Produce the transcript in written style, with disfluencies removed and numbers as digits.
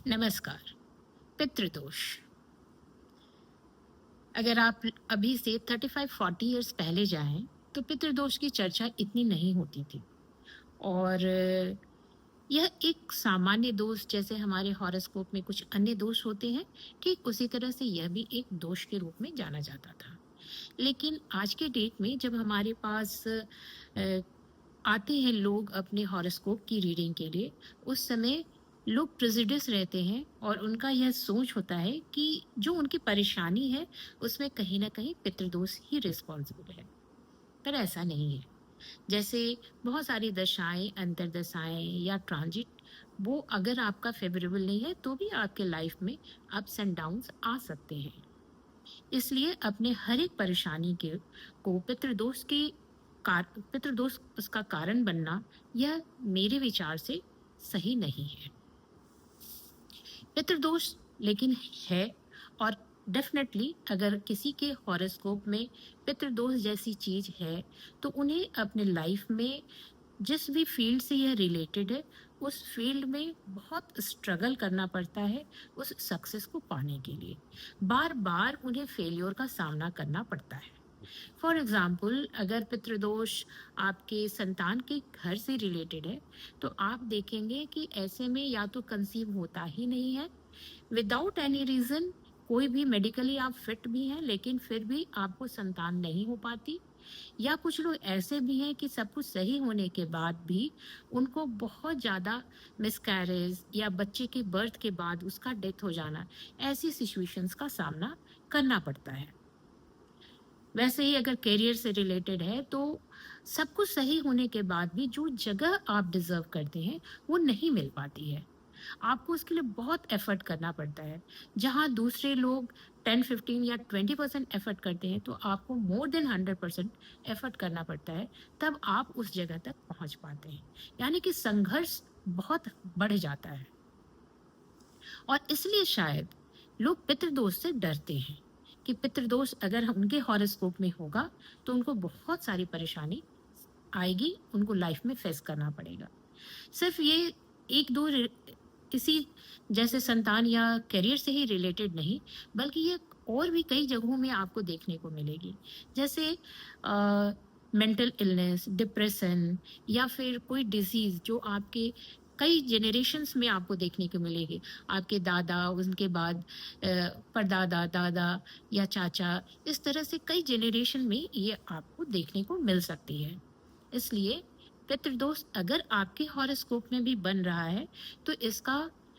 नमस्कार। पितृदोष। अगर आप अभी से 35-40 इयर्स पहले जाएं तो पितृदोष की चर्चा इतनी नहीं होती थी। और यह एक सामान्य दोष, जैसे हमारे हॉरोस्कोप में कुछ अन्य दोष होते हैं, ठीक उसी तरह से यह भी एक दोष के रूप में जाना जाता था। लेकिन आज के डेट में जब हमारे पास आते हैं लोग अपने हॉरोस्कोप की रीडिंग के लिए, उस समय लोग प्रेजुडिस रहते हैं और उनका यह सोच होता है कि जो उनकी परेशानी है उसमें कहीं ना कहीं पितृदोष ही रिस्पॉन्सिबल है। पर ऐसा नहीं है। जैसे बहुत सारी दशाएं, अंतरदशाएं या ट्रांजिट, वो अगर आपका फेवरेबल नहीं है तो भी आपके लाइफ में अप्स एंड डाउन्स आ सकते हैं। इसलिए अपने हर एक परेशानी के को पितृदोष उसका कारण बनना, यह मेरे विचार से सही नहीं है। पितृदोष लेकिन है, और डेफिनेटली अगर किसी के हॉरोस्कोप में पितृदोष जैसी चीज है तो उन्हें अपने लाइफ में जिस भी फील्ड से यह रिलेटेड है, उस फील्ड में बहुत स्ट्रगल करना पड़ता है उस सक्सेस को पाने के लिए। बार बार उन्हें फेलियर का सामना करना पड़ता है। फॉर एग्जाम्पल, अगर पितृदोष आपके संतान के घर से रिलेटेड है तो आप देखेंगे कि ऐसे में या तो कंसीव होता ही नहीं है विदाउट एनी रीजन। कोई भी मेडिकली आप फिट भी हैं लेकिन फिर भी आपको संतान नहीं हो पाती। या कुछ लोग ऐसे भी हैं कि सब कुछ सही होने के बाद भी उनको बहुत ज़्यादा मिसकैरेज या बच्चे के बर्थ के बाद उसका डेथ हो जाना, ऐसी सिचुएशंस का सामना करना पड़ता है। वैसे ही अगर करियर से रिलेटेड है तो सब कुछ सही होने के बाद भी जो जगह आप डिजर्व करते हैं वो नहीं मिल पाती है। आपको उसके लिए बहुत एफर्ट करना पड़ता है। जहाँ दूसरे लोग 10-15 या 20% एफर्ट करते हैं तो आपको मोर देन 100% एफर्ट करना पड़ता है, तब आप उस जगह तक पहुंच पाते हैं। यानी कि संघर्ष बहुत बढ़ जाता है। और इसलिए शायद लोग पितृदोष से डरते हैं कि पितृदोष अगर उनके हॉरोस्कोप में होगा तो उनको बहुत सारी परेशानी आएगी, उनको लाइफ में फेस करना पड़ेगा। सिर्फ ये एक दो किसी जैसे संतान या करियर से ही रिलेटेड नहीं, बल्कि ये और भी कई जगहों में आपको देखने को मिलेगी। जैसे मेंटल इलनेस, डिप्रेशन, या फिर कोई डिजीज जो आपके कई जेनरेशन्स में आपको देखने को मिलेगी। आपके दादा, उनके बाद परदादा, दादा या चाचा, इस तरह से कई जेनरेशन में ये आपको देखने को मिल सकती है। इसलिए पितृदोष अगर आपके हॉरोस्कोप में भी बन रहा है तो इसका